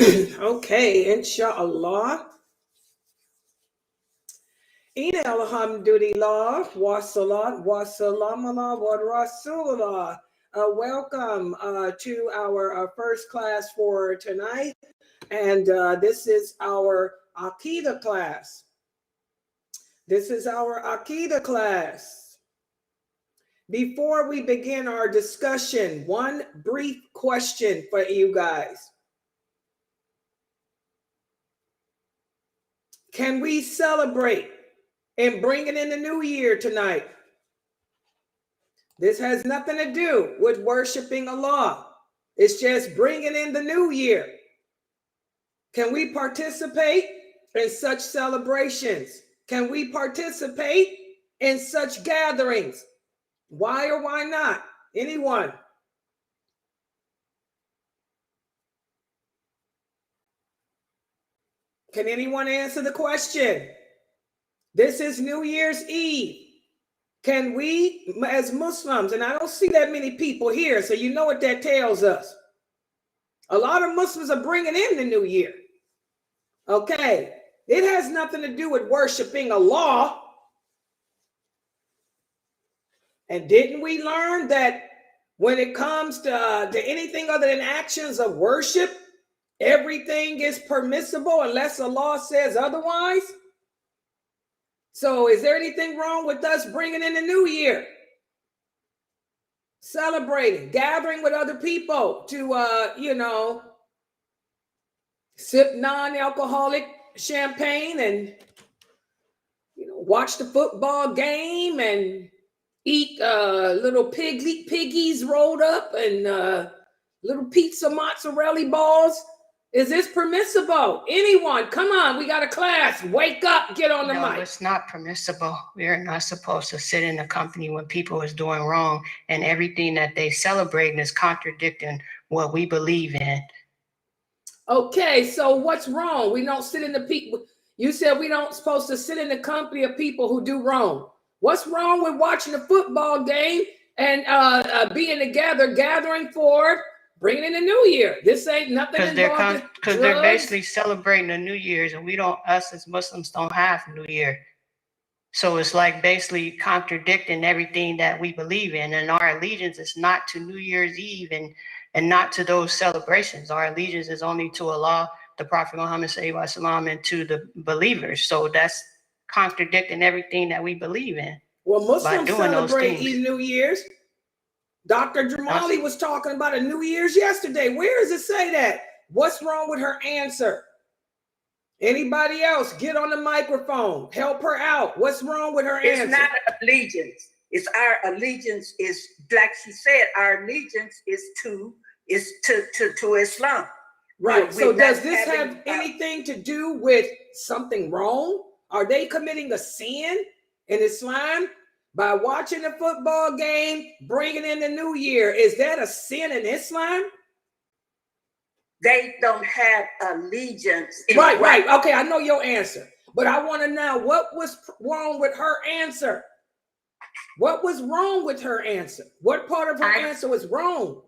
Okay, inshallah. Ina alhamdulillah, wa salat, wa salam ala wa rasulullah. Welcome to our first class for tonight. And this is our Aqidah class. This is our Aqidah class. Before we begin our discussion, one brief question for you guys. Can we celebrate and bringing in the new year tonight? This has nothing to do with worshiping Allah. It's just bringing in the new year. Can we participate in such celebrations? Can we participate in such gatherings? Why or why not? Anyone? Can anyone answer the question? This is New Year's Eve. Can we, as Muslims, and I don't see that many people here, so you know what that tells us. A lot of Muslims are bringing in the new year. Okay, it has nothing to do with worshiping Allah. And didn't we learn that when it comes to anything other than actions of worship, everything is permissible unless Allah says otherwise? So is there anything wrong with us bringing in the new year? Celebrating, gathering with other people to, sip non-alcoholic champagne and, watch the football game and eat little piggies rolled up and little pizza mozzarella balls. Is this permissible? Anyone? Come on, we got a class. Wake up, get on the mic. No, it's not permissible. We are not supposed to sit in a company when people is doing wrong and everything that they celebrating is contradicting what we believe in. Okay, so what's wrong? We don't sit in the people. You said we don't supposed to sit in the company of people who do wrong. What's wrong with watching a football game and being together, gathering for bringing in the new year? This ain't nothing involved because they're basically celebrating the New Year's, and us as Muslims don't have New Year. So it's like basically contradicting everything that we believe in, and our allegiance is not to New Year's Eve and not to those celebrations. Our allegiance is only to Allah, the Prophet Muhammad sallallahu alaihi wasallam, and to the believers. So that's contradicting everything that we believe in. Well, Muslims celebrate New Year's. Dr. Jamali was talking about a New Year's yesterday. Where does it say that? What's wrong with her answer? Anybody else? Get on the microphone. Help her out. What's wrong with her answer? It's not allegiance. It's our allegiance is, like she said, our allegiance is to Islam. Right. So does this have anything to do with something wrong? Are they committing a sin in Islam by watching the football game, bringing in the new year? Is that a sin in Islam? They don't have allegiance. Right. Okay, I know your answer. But I want to know what was wrong with her answer. What was wrong with her answer? What part of her answer was wrong?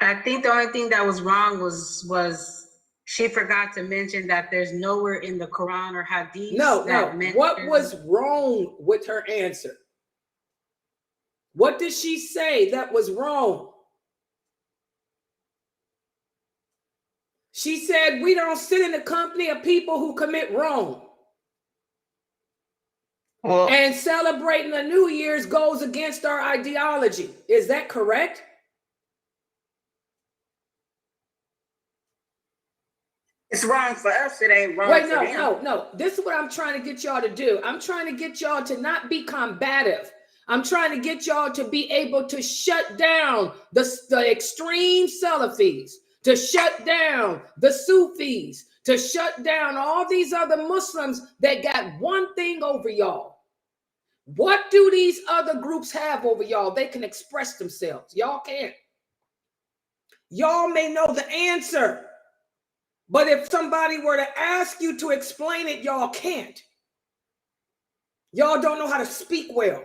I think the only thing that was wrong was she forgot to mention that there's nowhere in the Quran or Hadith. No. What was wrong with her answer? What did she say that was wrong? She said we don't sit in the company of people who commit wrong. Well, and celebrating the New Year's goes against our ideology. Is that correct? It's wrong for us. It ain't wrong for them. No. This is what I'm trying to get y'all to do. I'm trying to get y'all to not be combative. I'm trying to get y'all to be able to shut down the extreme Salafis, to shut down the Sufis, to shut down all these other Muslims that got one thing over y'all. What do these other groups have over y'all? They can express themselves. Y'all can't. Y'all may know the answer, but if somebody were to ask you to explain it, y'all can't. Y'all don't know how to speak well.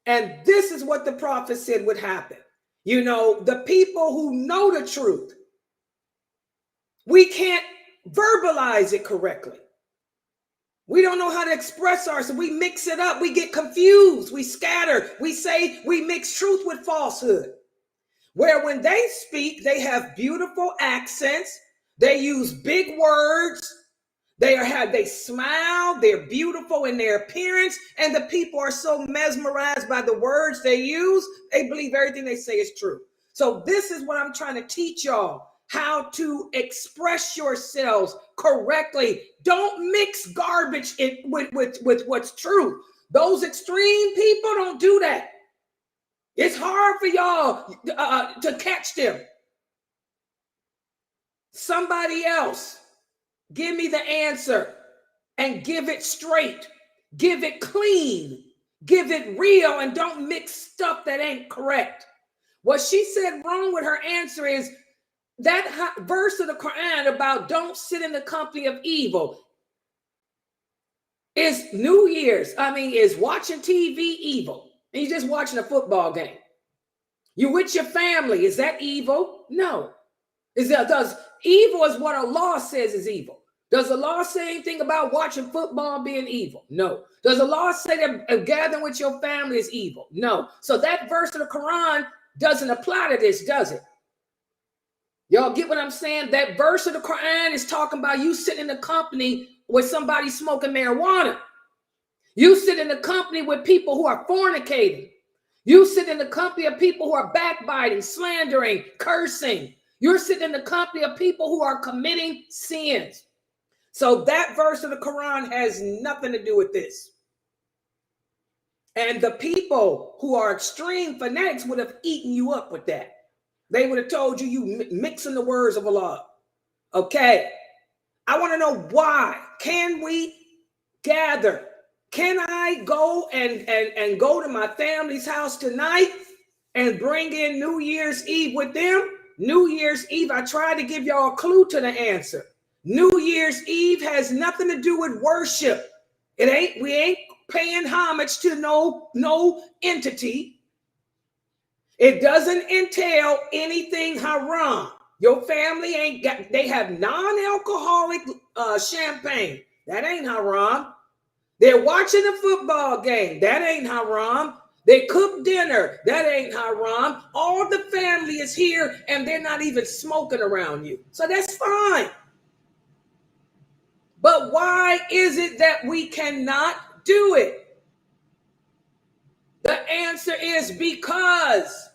And this is what the prophet said would happen. The people who know the truth, We can't verbalize it correctly. We don't know how to express ourselves. We mix it up. We get confused. We scatter. We say we mix truth with falsehood. Where when they speak, they have beautiful accents. They use big words. They smile. They're beautiful in their appearance. And the people are so mesmerized by the words they use, they believe everything they say is true. So this is what I'm trying to teach y'all. How to express yourselves correctly. Don't mix garbage with what's true. Those extreme people don't do that. It's hard for y'all to catch them. Somebody else, give me the answer and give it straight. Give it clean. Give it real, and don't mix stuff that ain't correct. What she said wrong with her answer is that verse of the Quran about don't sit in the company of evil. Is New Year's, is watching TV evil? And you're just watching a football game. You with your family, is that evil? No. Does evil is what Allah says is evil. Does the law say anything about watching football being evil? No. Does the law say that gathering with your family is evil? No. So that verse of the Quran doesn't apply to this, does it? Y'all get what I'm saying? That verse of the Quran is talking about you sitting in the company with somebody smoking marijuana. You sit in the company with people who are fornicating. You sit in the company of people who are backbiting, slandering, cursing. You're sitting in the company of people who are committing sins. So that verse of the Quran has nothing to do with this. And the people who are extreme fanatics would have eaten you up with that. They would have told you mixing the words of Allah. Okay. I want to know why. Can we gather? Can I go and go to my family's house tonight and bring in New Year's Eve with them? New Year's Eve, I tried to give y'all a clue to the answer. New Year's Eve has nothing to do with worship. We ain't paying homage to no entity. It doesn't entail anything haram. Your family they have non-alcoholic champagne. That ain't haram. They're watching a football game. That ain't haram. They cook dinner. That ain't haram. All the family is here and they're not even smoking around you. So that's fine. But why is it that we cannot do it? The answer is because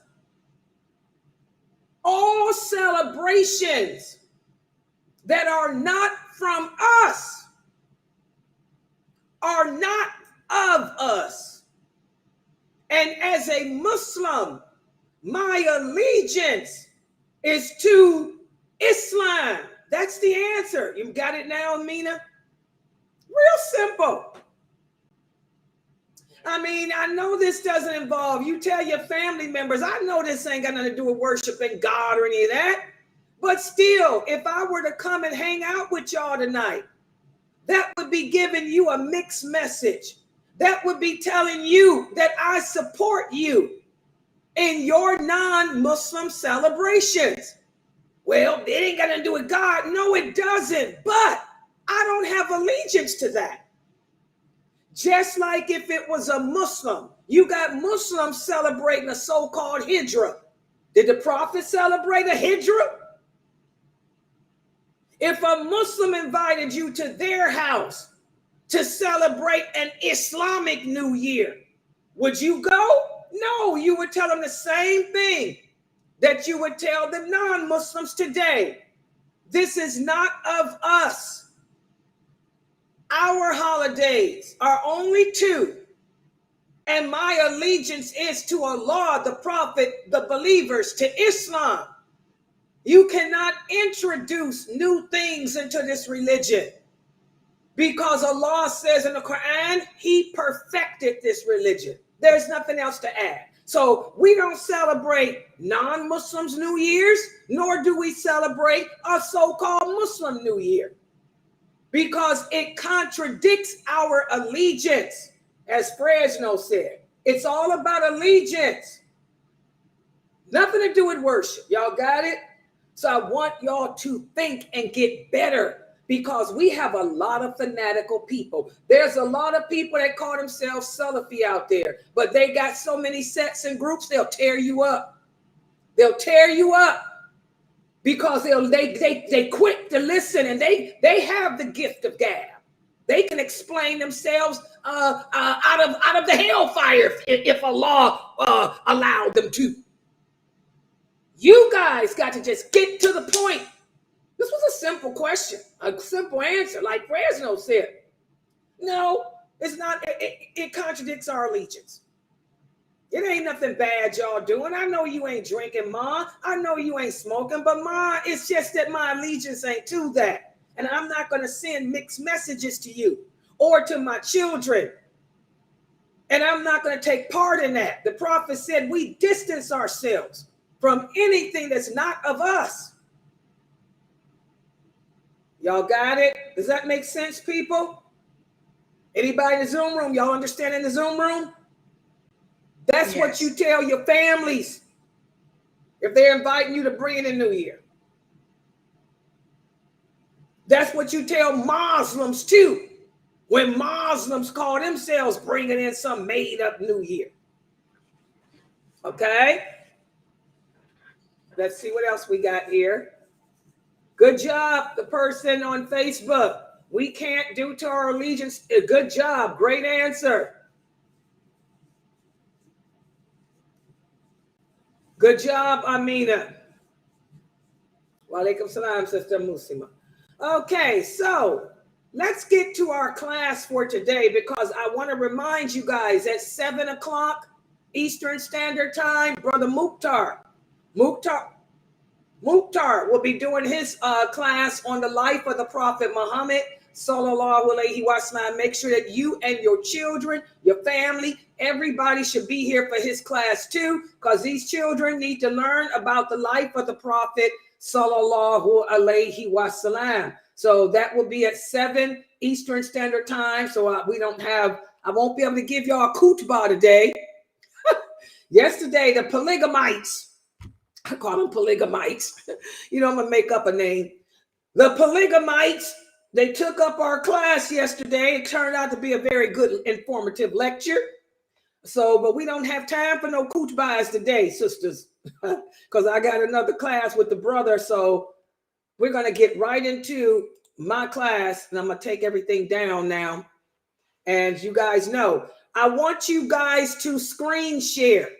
all celebrations that are not from us are not of us. And as a Muslim, my allegiance is to Islam. That's the answer. You got it now, Amina? Real simple. I know this doesn't involve, you tell your family members, I know this ain't got nothing to do with worshiping God or any of that. But still, if I were to come and hang out with y'all tonight, that would be giving you a mixed message. That would be telling you that I support you in your non-Muslim celebrations. Well, it ain't got nothing to do with God. No, it doesn't. But I don't have allegiance to that. Just like if it was a Muslim, you got Muslims celebrating a so-called hijrah. Did the Prophet celebrate a hijrah? If a Muslim invited you to their house to celebrate an Islamic New Year, would you go? No, you would tell them the same thing that you would tell the non-Muslims today. This is not of us. Our holidays are only two, and my allegiance is to Allah, the Prophet, the believers, to Islam. You cannot introduce new things into this religion because Allah says in the Quran, He perfected this religion. There's nothing else to add. So we don't celebrate non-Muslims' New Year's, nor do we celebrate a so-called Muslim New Year, because it contradicts our allegiance, as Fresno said. It's all about allegiance. Nothing to do with worship. Y'all got it? So I want y'all to think and get better, because we have a lot of fanatical people. There's a lot of people that call themselves Salafi out there, but they got so many sects and groups, they'll tear you up. They'll tear you up because they quick to listen, and they have the gift of gab. They can explain themselves out of the hellfire if Allah allowed them to. You guys got to just get to the point. This was a simple question, a simple answer, like Fresno said. No, it's not. It contradicts our allegiance. It ain't nothing bad y'all doing. I know you ain't drinking, Ma. I know you ain't smoking, but Ma, it's just that my allegiance ain't to that. And I'm not going to send mixed messages to you or to my children. And I'm not going to take part in that. The prophet said we distance ourselves from anything that's not of us. Y'all got it? Does that make sense, people? Anybody in the Zoom room? Y'all understand in the Zoom room? That's what you tell your families if they're inviting you to bring in the new year. That's what you tell Muslims too, when Muslims call themselves bringing in some made up new year. Okay? Let's see what else we got here. Good job, the person on Facebook. We can't do to our allegiance. Good job. Great answer. Good job, Amina. Wa alaikum salam, Sister Muslima. Okay, so let's get to our class for today, because I want to remind you guys at 7 o'clock Eastern Standard Time, Brother Mukhtar will be doing his class on the life of the Prophet Muhammad, sallallahu alaihi wasallam. Make sure that you and your children, your family, everybody should be here for his class too, because these children need to learn about the life of the Prophet, sallallahu alaihi wasallam. So that will be at 7 Eastern Standard Time. So I won't be able to give y'all a khutbah today. Yesterday, the polygamites, I call them polygamites. I'm going to make up a name. The polygamites, they took up our class yesterday. It turned out to be a very good, informative lecture. So, but we don't have time for no khutbahs today, sisters, because I got another class with the brother. So we're going to get right into my class, and I'm going to take everything down now. And you guys know, I want you guys to screenshot.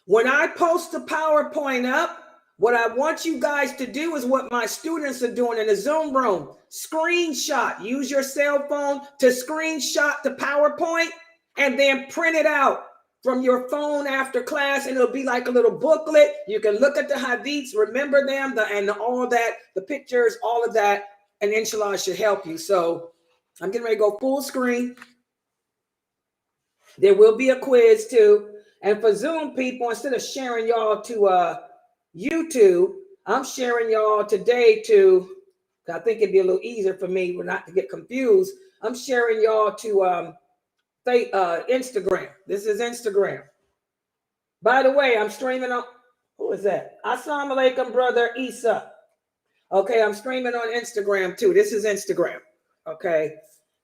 When I post the PowerPoint up, what I want you guys to do is what my students are doing in the Zoom room. Screenshot. Use your cell phone to screenshot the PowerPoint and then print it out from your phone after class, and it'll be like a little booklet. You can look at the hadiths, remember them, and all that, the pictures, all of that, and inshallah should help you. So I'm getting ready to go full screen. There will be a quiz too. And for Zoom people, instead of sharing y'all to YouTube, I'm sharing y'all today to, I think it'd be a little easier for me not to get confused. I'm sharing y'all to Instagram. This is Instagram. By the way, I'm streaming on, who is that? Assalamu alaikum, brother Isa. Okay, I'm streaming on Instagram too. This is Instagram. Okay.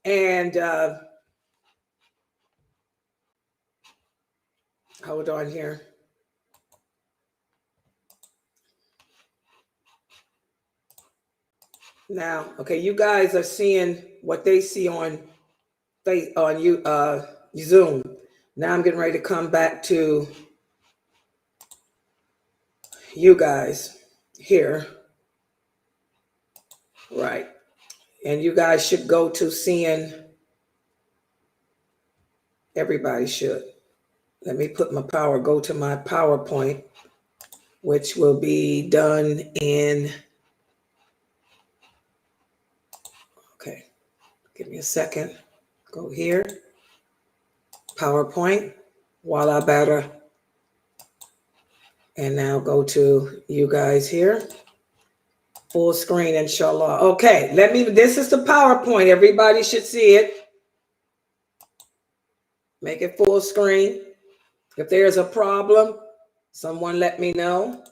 And hold on here. Now, okay, you guys are seeing what they see on Zoom. Now I'm getting ready to come back to you guys here. Right. And you guys should go to seeing, everybody should. Let me put my go to my PowerPoint, which will be done in, okay, give me a second. Go here, PowerPoint, Walla Batter. And now go to you guys here. Full screen, inshallah. Okay, this is the PowerPoint. Everybody should see it. Make it full screen. If there's a problem, Someone let me know.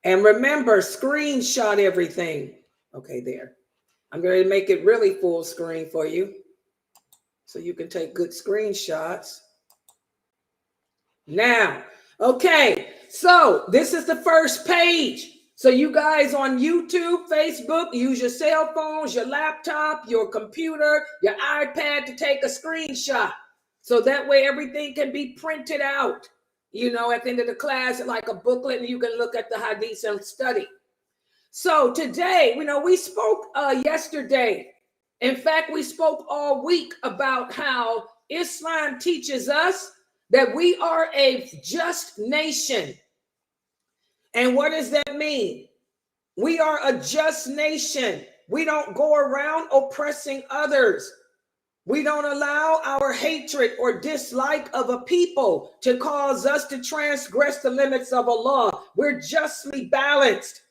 And remember, screenshot everything. Okay, there. I'm going to make it really full screen for you so you can take good screenshots. Now, okay, so this is the first page. So you guys on YouTube, Facebook, use your cell phones, your laptop, your computer, your iPad to take a screenshot. So that way everything can be printed out, you know, at the end of the class, like a booklet, and you can look at the hadiths and study. So today, you know, we spoke yesterday. In fact, we spoke all week about how Islam teaches us that we are a just nation. And what does that mean? We are a just nation. We don't go around oppressing others. We don't allow our hatred or dislike of a people to cause us to transgress the limits of Allah. We're justly balanced.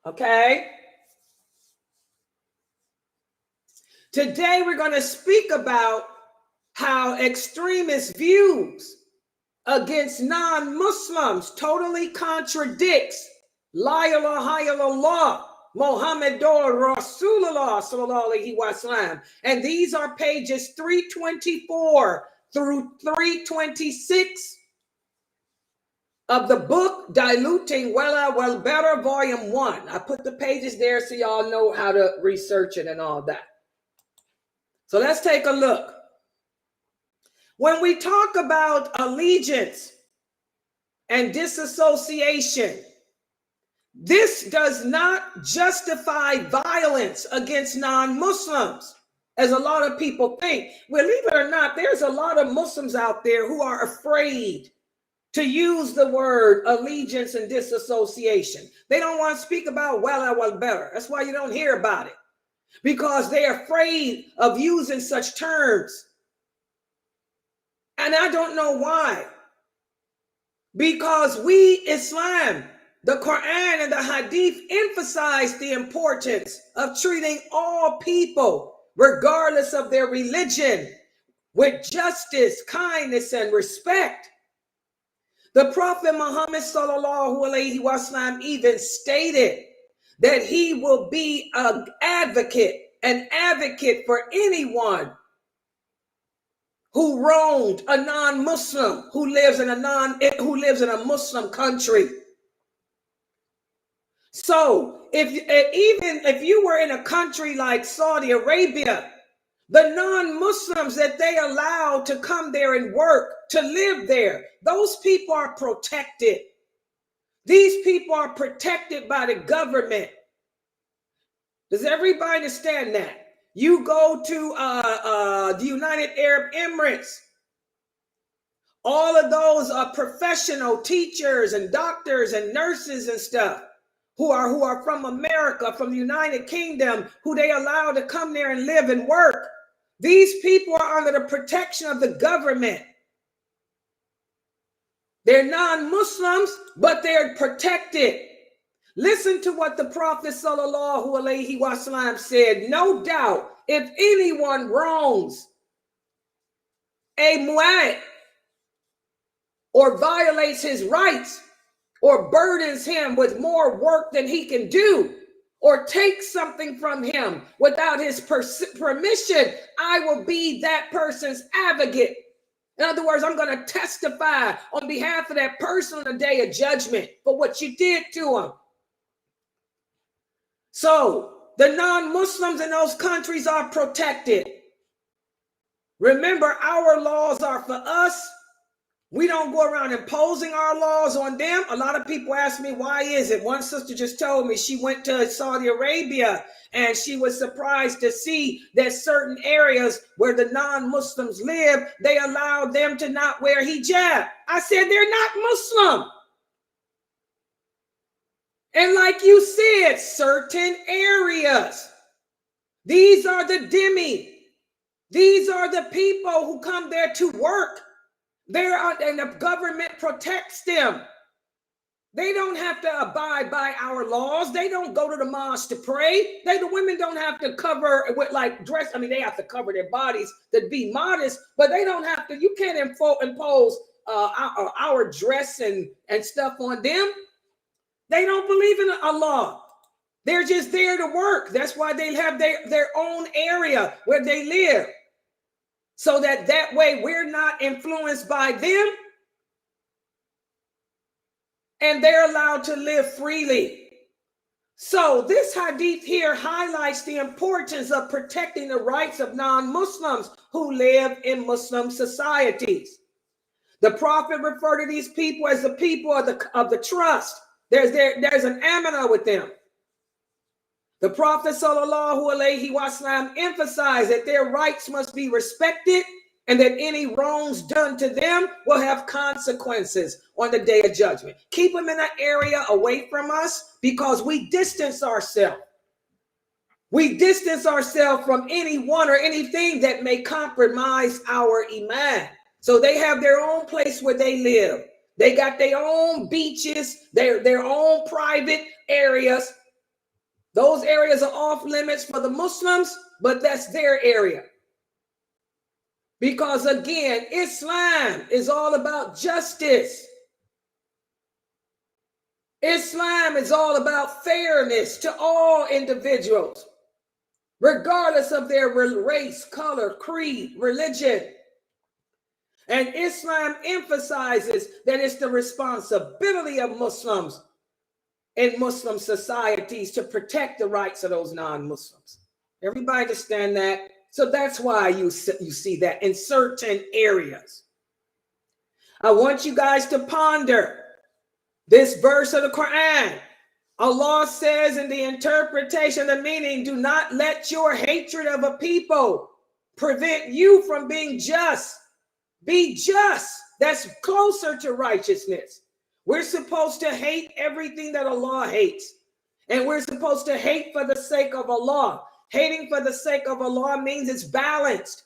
Okay? Today we're going to speak about how extremist views against non-Muslims totally contradicts La ilaha illallah Muhammadur Rasulullah sallallahu alaihi wasallam. And these are pages 324 through 326 of the book Diluting Wala Well Better Volume 1. I put the pages there so y'all know how to research it and all that. So let's take a look. When we talk about allegiance and disassociation, this does not justify violence against non-Muslims, as a lot of people think. Believe it or not, there's a lot of Muslims out there who are afraid to use the word allegiance and disassociation. They don't want to speak about well better. That's why you don't hear about it, because they're afraid of using such terms. And I don't know why. Because we, Islam, the Quran and the Hadith emphasize the importance of treating all people, regardless of their religion, with justice, kindness, and respect. The Prophet Muhammad sallallahu alaihi wasallam even stated that he will be an advocate for anyone who wronged a non-Muslim who lives in a Muslim country. So even if you were in a country like Saudi Arabia, the non-Muslims that they allow to come there and work, to live there, those people are protected. These people are protected by the government. Does everybody understand that? You go to the United Arab Emirates, all of those are professional teachers and doctors and nurses and stuff who are from America, from the United Kingdom, who they allow to come there and live and work. These people are under the protection of the government. They're non-Muslims, but they're protected. Listen to what the Prophet sallallahu alaihi wasallam said. No doubt, if anyone wrongs a mu'ad or violates his rights or burdens him with more work than he can do or takes something from him without his permission, I will be that person's advocate. In other words, I'm going to testify on behalf of that person on the day of judgment for what you did to him. So the non-Muslims in those countries are protected. Remember, our laws are for us. We don't go around imposing our laws on them. A lot of people ask me, why is it? One sister just told me she went to Saudi Arabia and she was surprised to see that certain areas where the non-Muslims live, they allow them to not wear hijab. I said, they're not Muslim. And like you said, certain areas, these are the Dhimmi. These are the people who come there to work. And the government protects them. They don't have to abide by our laws. They don't go to the mosque to pray. The women don't have to cover with like dress. I mean, they have to cover their bodies to be modest, but they don't have to. You can't impose our dress and stuff on them. They don't believe in Allah. They're just there to work. That's why they have their own area where they live, so that way we're not influenced by them. And they're allowed to live freely. So this hadith here highlights the importance of protecting the rights of non-Muslims who live in Muslim societies. The Prophet referred to these people as the people of the trust. There's an amana with them. The Prophet sallallahu alaihi wasallam emphasized that their rights must be respected and that any wrongs done to them will have consequences on the day of judgment. Keep them in an area away from us because we distance ourselves. We distance ourselves from anyone or anything that may compromise our iman. So they have their own place where they live. They got their own beaches, their own private areas. Those areas are off limits for the Muslims, but that's their area. Because again, Islam is all about justice. Islam is all about fairness to all individuals, regardless of their race, color, creed, religion. And Islam emphasizes that it's the responsibility of Muslims in Muslim societies to protect the rights of those non-Muslims. Everybody understand that? So that's why you see that in certain areas. I want you guys to ponder this verse of the Quran. Allah says in the interpretation, the meaning, do not let your hatred of a people prevent you from being just. Be just. That's closer to righteousness. We're supposed to hate everything that Allah hates. And we're supposed to hate for the sake of Allah. Hating for the sake of Allah means it's balanced.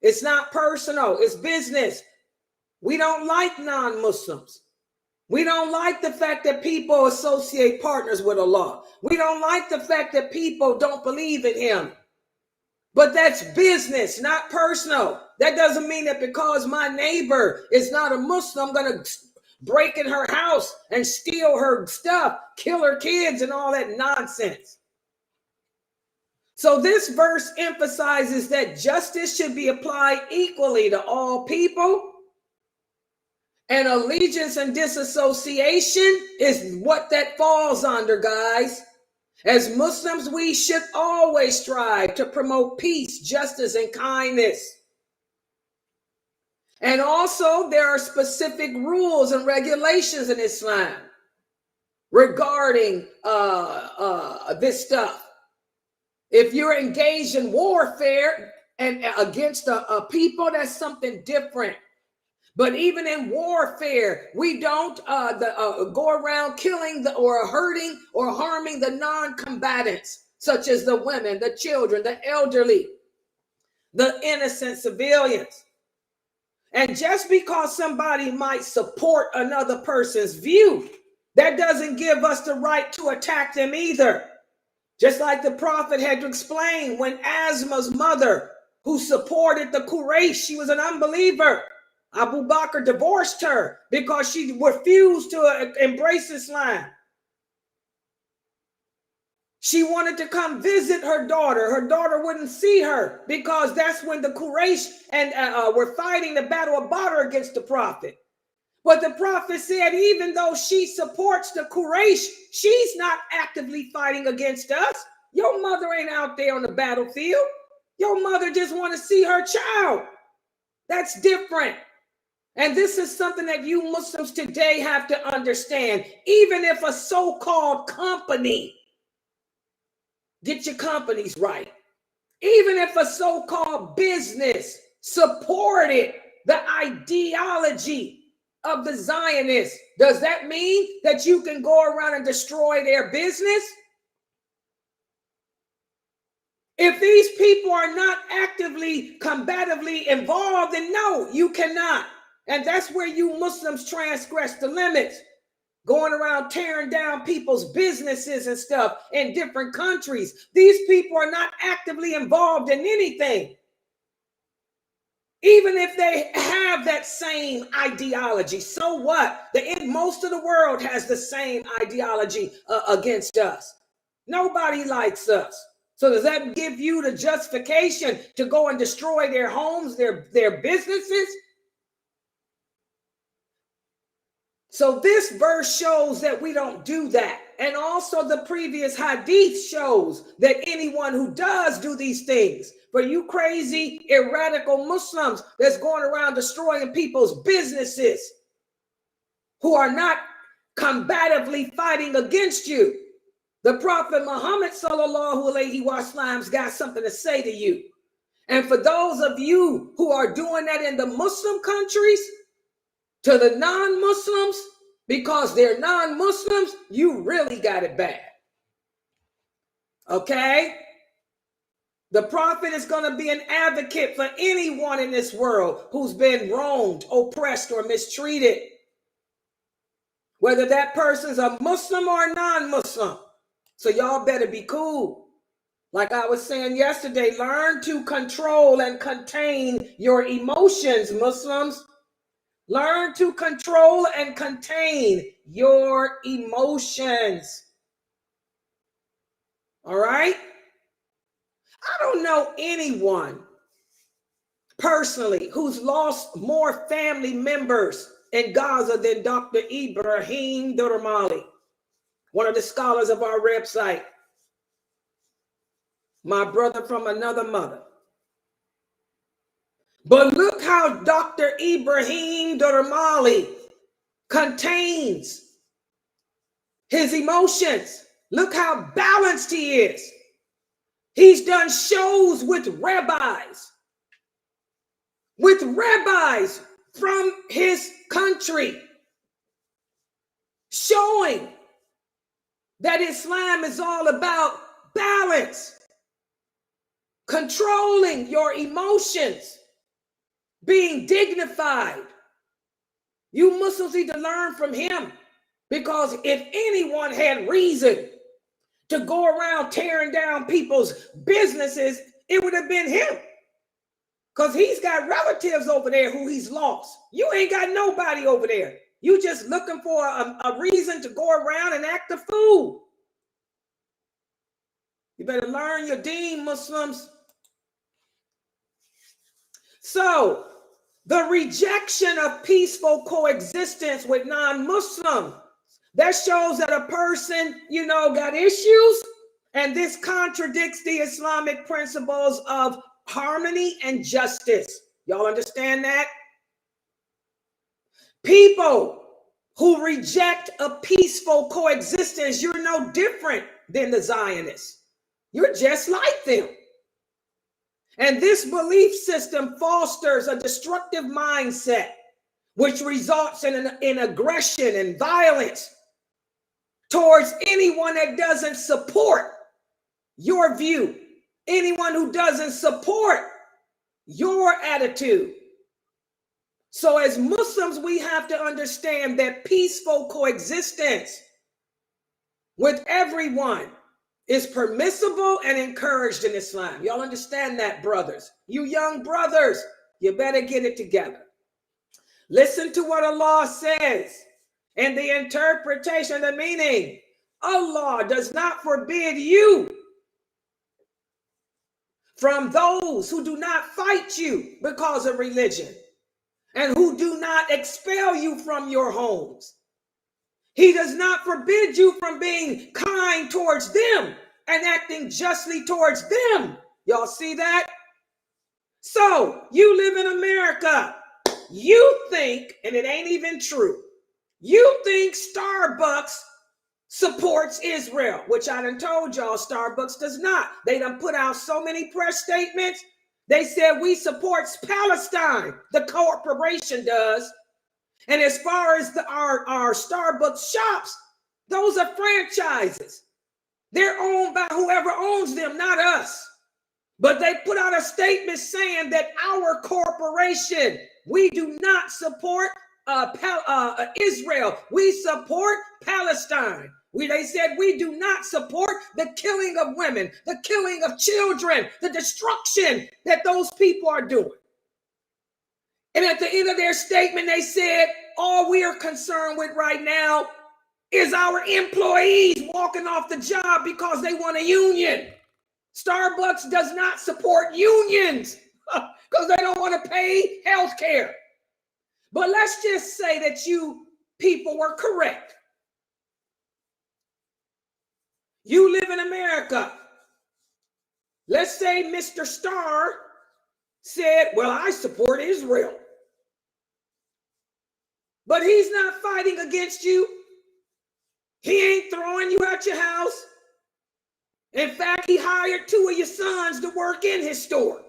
It's not personal. It's business. We don't like non-Muslims. We don't like the fact that people associate partners with Allah. We don't like the fact that people don't believe in him. But that's business, not personal. That doesn't mean that because my neighbor is not a Muslim, I'm going to break in her house and steal her stuff, kill her kids and all that nonsense. So this verse emphasizes that justice should be applied equally to all people. And allegiance and disassociation is what that falls under, guys. As Muslims, we should always strive to promote peace, justice, and kindness. And also, there are specific rules and regulations in Islam regarding this stuff. If you're engaged in warfare and against a people, that's something different. But even in warfare, we don't go around killing or hurting or harming the non-combatants, such as the women, the children, the elderly, the innocent civilians. And just because somebody might support another person's view, that doesn't give us the right to attack them either. Just like the Prophet had to explain when Asma's mother, who supported the Quraysh, she was an unbeliever. Abu Bakr divorced her because she refused to embrace Islam. She wanted to come visit her daughter. Her daughter wouldn't see her because that's when the Quraysh were fighting the Battle of Badr against the Prophet. But the Prophet said, even though she supports the Quraysh, she's not actively fighting against us. Your mother ain't out there on the battlefield. Your mother just want to see her child. That's different. And this is something that you Muslims today have to understand. Even if a so-called company, get your companies right. Even if a so-called business supported the ideology of the Zionists, does that mean that you can go around and destroy their business? If these people are not actively, combatively involved, then no, you cannot. And that's where you Muslims transgress the limits. going around tearing down people's businesses and stuff in different countries. These people are not actively involved in anything. Even if they have that same ideology, so what? Most of the world has the same ideology against us. Nobody likes us. So does that give you the justification to go and destroy their homes, their businesses? So this verse shows that we don't do that. And also the previous hadith shows that anyone who does do these things, for you crazy, irradical Muslims that's going around destroying people's businesses who are not combatively fighting against you, the Prophet Muhammad sallallahu alaihi wasallam's got something to say to you. And for those of you who are doing that in the Muslim countries, to the non-Muslims, because they're non-Muslims, you really got it bad. Okay? The Prophet is going to be an advocate for anyone in this world who's been wronged, oppressed, or mistreated. Whether that person's a Muslim or a non-Muslim. So y'all better be cool. Like I was saying yesterday, learn to control and contain your emotions, Muslims. Learn to control and contain your emotions. All right? I don't know anyone personally who's lost more family members in Gaza than Dr. Ibrahim Durmali, one of the scholars of our website. My brother from another mother. But look how Dr. Ibrahim Durmali contains his emotions. Look how balanced he is. He's done shows with rabbis from his country, showing that Islam is all about balance, controlling your emotions, being dignified. You Muslims need to learn from him, because if anyone had reason to go around tearing down people's businesses, it would have been him. Because he's got relatives over there who he's lost. You ain't got nobody over there. You just looking for a reason to go around and act a fool. You better learn your deen, Muslims. So, the rejection of peaceful coexistence with non-Muslims, that shows that a person, got issues, and this contradicts the Islamic principles of harmony and justice. Y'all understand that? People who reject a peaceful coexistence, you're no different than the Zionists. You're just like them. And this belief system fosters a destructive mindset, which results in aggression and violence towards anyone that doesn't support your view, anyone who doesn't support your attitude. So as Muslims, we have to understand that peaceful coexistence with everyone is permissible and encouraged in Islam. Y'all understand that, brothers? You young brothers, you better get it together. Listen to what Allah says in the interpretation, the meaning. Allah does not forbid you from those who do not fight you because of religion and who do not expel you from your homes. He does not forbid you from being kind towards them and acting justly towards them. Y'all see that? So you live in America. You think, and it ain't even true, you think Starbucks supports Israel, which I done told y'all Starbucks does not. They done put out so many press statements. They said we support Palestine. The corporation does. And as far as our Starbucks shops, those are franchises. They're owned by whoever owns them, not us. But they put out a statement saying that our corporation, we do not support Israel. We support Palestine. They said we do not support the killing of women, the killing of children, the destruction that those people are doing. And at the end of their statement, they said, all we are concerned with right now is our employees walking off the job because they want a union. Starbucks does not support unions because they don't want to pay health care. But let's just say that you people were correct. You live in America. Let's say Mr. Starr said, well, I support Israel. But he's not fighting against you. He ain't throwing you out your house. In fact, he hired 2 of your sons to work in his store.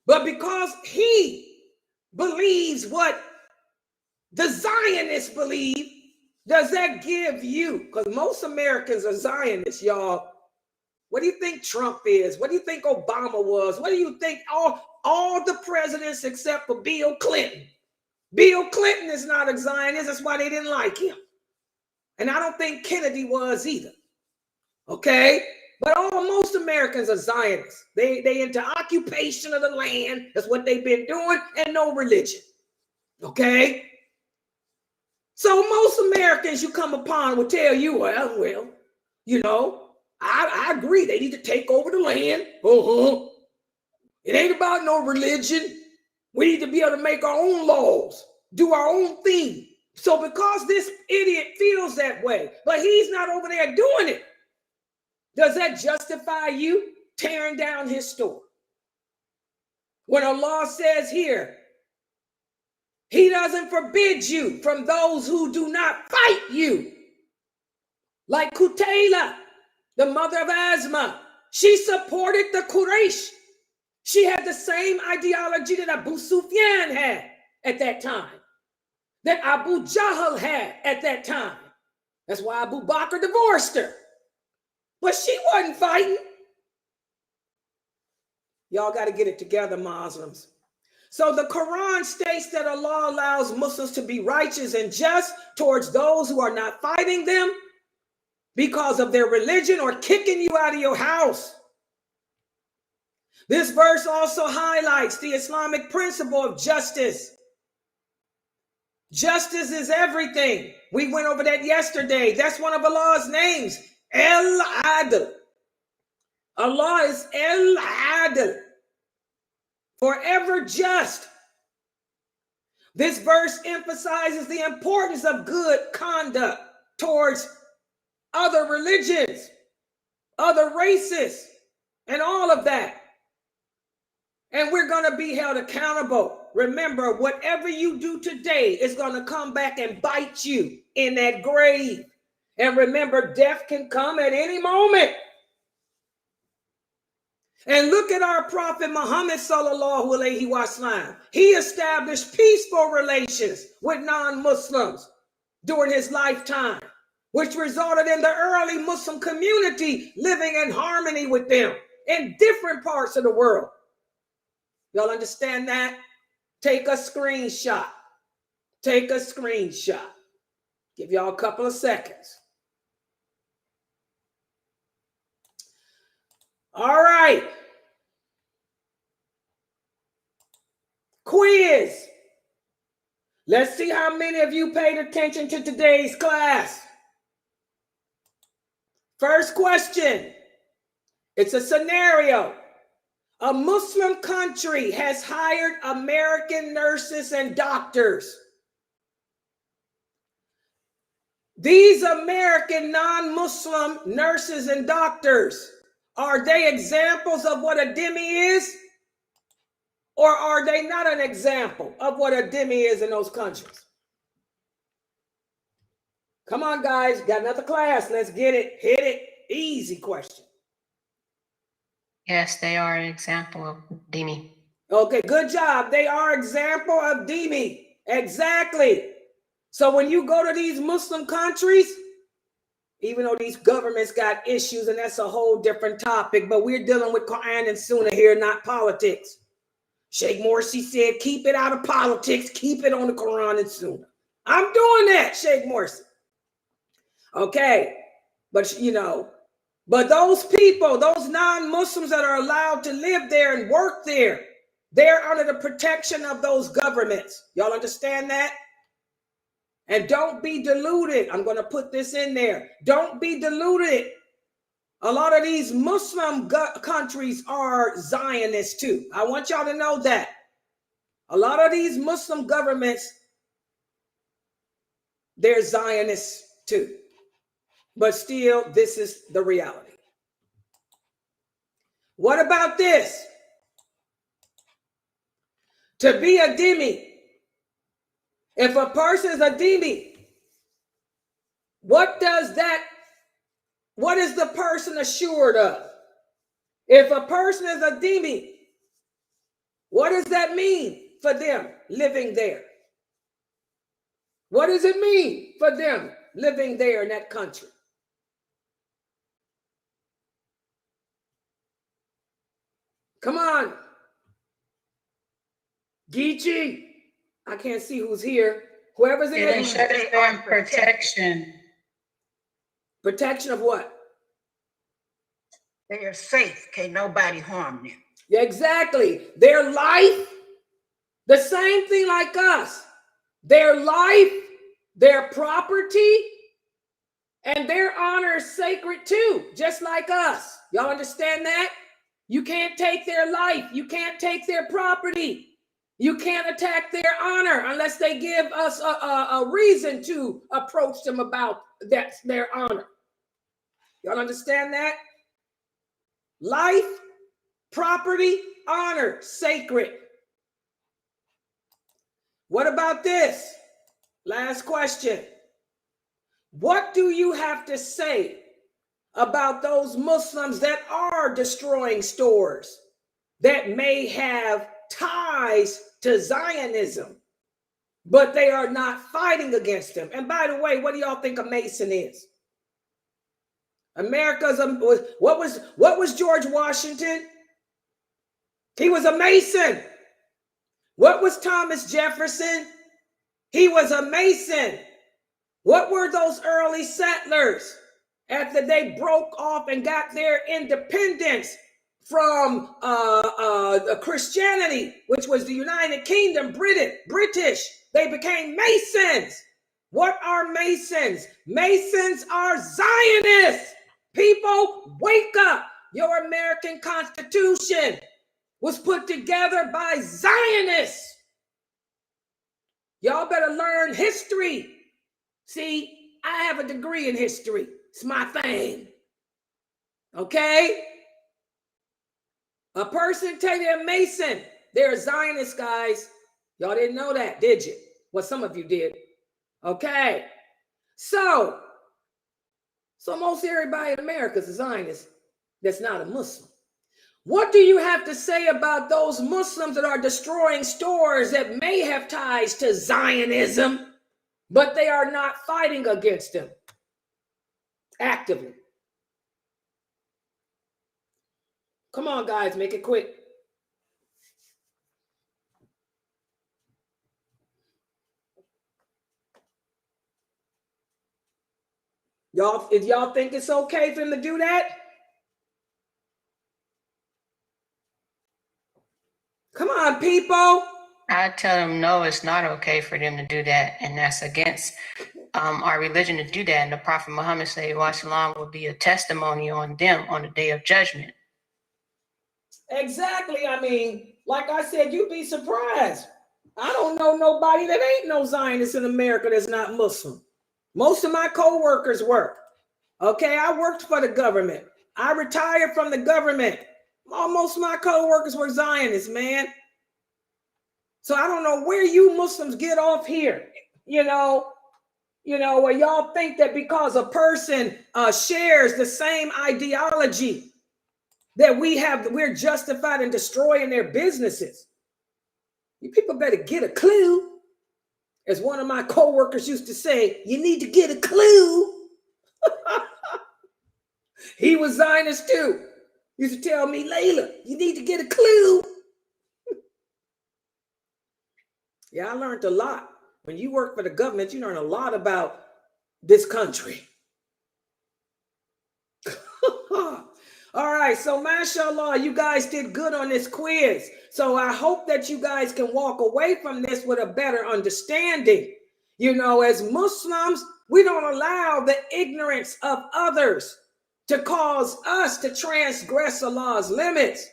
But because he believes what the Zionists believe, does that give you, because most Americans are Zionists, y'all. What do you think Trump is? What do you think Obama was? What do you think all the presidents except for Bill Clinton? Bill Clinton is not a Zionist. That's why they didn't like him. And I don't think Kennedy was either. Okay? But most Americans are Zionists. They into occupation of the land. That's what they've been doing, and no religion. Okay? So most Americans you come upon will tell you, well, you know, I agree. They need to take over the land. It ain't about no religion. We need to be able to make our own laws, do our own thing. So because this idiot feels that way, but he's not over there doing it, does that justify you tearing down his store? When Allah says here, he doesn't forbid you from those who do not fight you. Like Qutayla, the mother of Asma, she supported the Quraysh. She had the same ideology that Abu Sufyan had at that time, that Abu Jahl had at that time. That's why Abu Bakr divorced her. But she wasn't fighting. Y'all got to get it together, Muslims. So the Quran states that Allah allows Muslims to be righteous and just towards those who are not fighting them because of their religion or kicking you out of your house. This verse also highlights the Islamic principle of justice. Justice is everything. We went over that yesterday. That's one of Allah's names, El-Adl. Allah is El-Adl, forever just. This verse emphasizes the importance of good conduct towards other religions, other races, and all of that. And we're going to be held accountable. Remember, whatever you do today is going to come back and bite you in that grave. And remember, death can come at any moment. And look at our Prophet Muhammad sallallahu alaihi wasallam. He established peaceful relations with non-Muslims during his lifetime, which resulted in the early Muslim community living in harmony with them in different parts of the world. Y'all understand that? Take a screenshot. Take a screenshot. Give y'all a couple of seconds. All right. Quiz. Let's see how many of you paid attention to today's class. First question. It's a scenario. A Muslim country has hired American nurses and doctors. These American non-Muslim nurses and doctors, are they examples of what a dhimmi is? Or are they not an example of what a dhimmi is in those countries? Come on, guys. Got another class. Let's get it. Hit it. Easy question. Yes, they are an example of dhimmi. Okay, good job. They are example of dhimmi. Exactly. So when you go to these Muslim countries, even though these governments got issues, and that's a whole different topic, but we're dealing with Quran and Sunnah here, not politics. Sheikh Morsi said, keep it out of politics, keep it on the Quran and Sunnah. I'm doing that, Sheikh Morsi. Okay, but you know, but those people, those non-Muslims that are allowed to live there and work there, they're under the protection of those governments. Y'all understand that? And don't be deluded. I'm going to put this in there. Don't be deluded. A lot of these Muslim countries are Zionists too. I want y'all to know that. A lot of these Muslim governments, they're Zionists too. But still, this is the reality. What about this? To be a dhimmi. If a person is a dhimmi, what is the person assured of? If a person is a dhimmi, what does that mean for them living there? What does it mean for them living there in that country? Come on. Geechee. I can't see who's here. Whoever's in It says on protection. Protection of what? They are safe. Can't nobody harm them. Yeah, exactly. Their life, the same thing like us. Their life, their property, and their honor is sacred too, just like us. Y'all understand that? You can't take their life. You can't take their property. You can't attack their honor unless they give us a reason to approach them about their honor. Y'all understand that? Life, property, honor, sacred. What about this? Last question. What do you have to say about those Muslims that are destroying stores that may have ties to Zionism, but they are not fighting against them? And by the way, what do y'all think a Mason is? America's what was George Washington? He was a Mason. What was Thomas Jefferson? He was a Mason. What were those early settlers after they broke off and got their independence from Christianity, which was the United Kingdom, British? They became Masons. What are Masons? Masons are Zionists. People, wake up. Your American Constitution was put together by Zionists. Y'all better learn history. See, I have a degree in history. It's my thing. Okay? A person tell you they're Mason, they're Zionist, guys. Y'all didn't know that, did you? Well, some of you did. Okay. So most everybody in America is a Zionist that's not a Muslim. What do you have to say about those Muslims that are destroying stores that may have ties to Zionism, but they are not fighting against them actively? Come on, guys, make it quick. If y'all think it's okay for him to do that? Come on, people. I tell them, no, it's not okay for them to do that. And that's against our religion to do that. And the Prophet Muhammad said, Islam will be a testimony on them on the day of judgment. Exactly. I mean, like I said, you'd be surprised. I don't know nobody that ain't no Zionist in America that's not Muslim. Most of my co-workers work. Okay, I worked for the government. I retired from the government. Most of my co-workers were Zionists, man. So I don't know where you Muslims get off here, where y'all think that because a person shares the same ideology that we're justified in destroying their businesses. You people better get a clue. As one of my co-workers used to say, you need to get a clue. He was Zionist too. He used to tell me, Layla, you need to get a clue. Yeah, I learned a lot. When you work for the government, you learn a lot about this country. All right, so mashallah, you guys did good on this quiz. So I hope that you guys can walk away from this with a better understanding. You know, as Muslims, we don't allow the ignorance of others to cause us to transgress Allah's limits.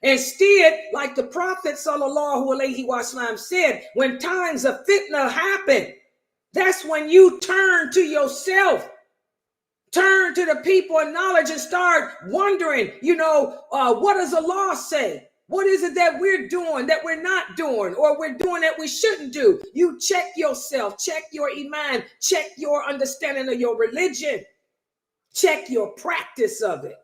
Instead, like the Prophet sallallahu alaihi wasallam said, when times of fitna happen, that's when you turn to yourself. Turn to the people of knowledge and start wondering, you know, what does Allah say? What is it that we're doing that we're not doing, or we're doing that we shouldn't do? You check yourself, check your iman, check your understanding of your religion, check your practice of it.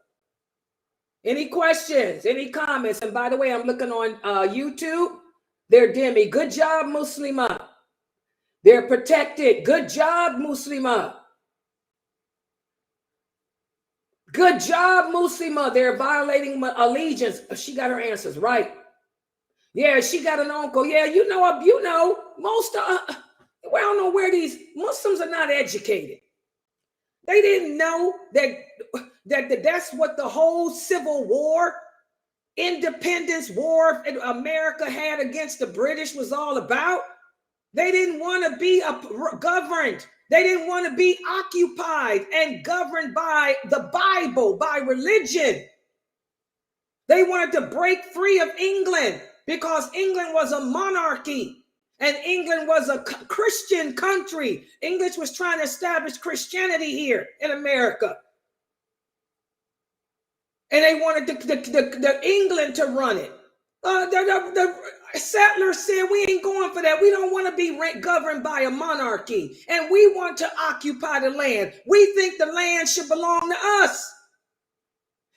Any questions, any comments? And by the way, I'm looking on YouTube. They're Dhimmi. Good job, Muslima. They're protected. Good job, Muslima. Good job, Muslima. They're violating my allegiance. She got her answers right. Yeah, she got an uncle. Yeah, you know, most we don't know where these Muslims are not educated. They didn't know that that's what the whole Civil War, independence war America had against the British was all about. They didn't want to be governed. They didn't want to be occupied and governed by the Bible, by religion. They wanted to break free of England because England was a monarchy and England was a Christian country. English was trying to establish Christianity here in America. And they wanted the England to run it. The settlers said, we ain't going for that. We don't want to be governed by a monarchy. And we want to occupy the land. We think the land should belong to us.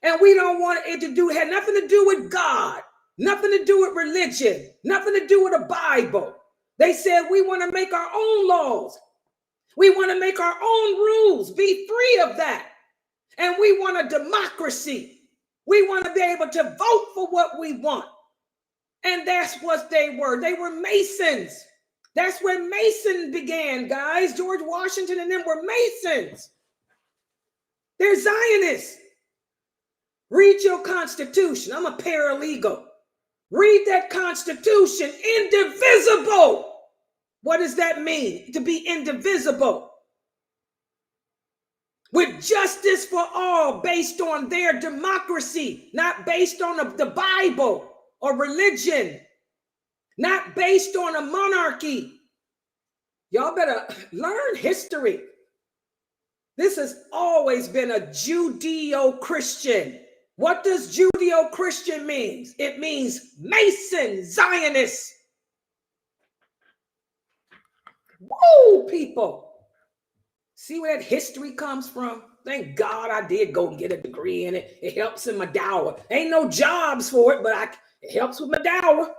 And we don't want it to had nothing to do with God, nothing to do with religion, nothing to do with the Bible. They said, we want to make our own laws. We want to make our own rules, be free of that. And we want a democracy. We want to be able to vote for what we want. And that's what they were. They were Masons. That's where Mason began, guys. George Washington and them were Masons. They're Zionists. Read your Constitution. I'm a paralegal. Read that Constitution. Indivisible. What does that mean? To be indivisible. With justice for all based on their democracy, not based on the Bible or religion, not based on a monarchy. Y'all better learn history. This has always been a Judeo-Christian. What does Judeo-Christian mean? It means Mason, Zionist. Whoa, people. See where that history comes from? Thank God I did go and get a degree in it. It helps in my dawah. Ain't no jobs for it, but it helps with my dawah.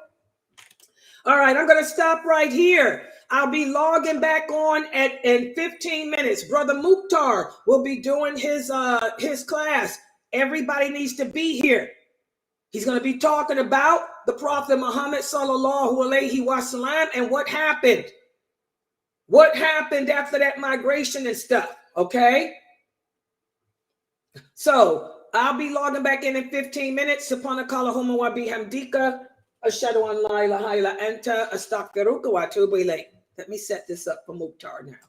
All right, I'm going to stop right here. I'll be logging back on in 15 minutes. Brother Mukhtar will be doing his class. Everybody needs to be here. He's going to be talking about the Prophet Muhammad sallallahu alaihi wasallam and what happened. What happened after that migration and stuff, okay? So I'll be logging back in 15 minutes. Subhanakallahumma wa bihamdika, ashhadu an la ilaha illa anta, astaghfiruka wa atubu ilayk. Let me set this up for Mukhtar now.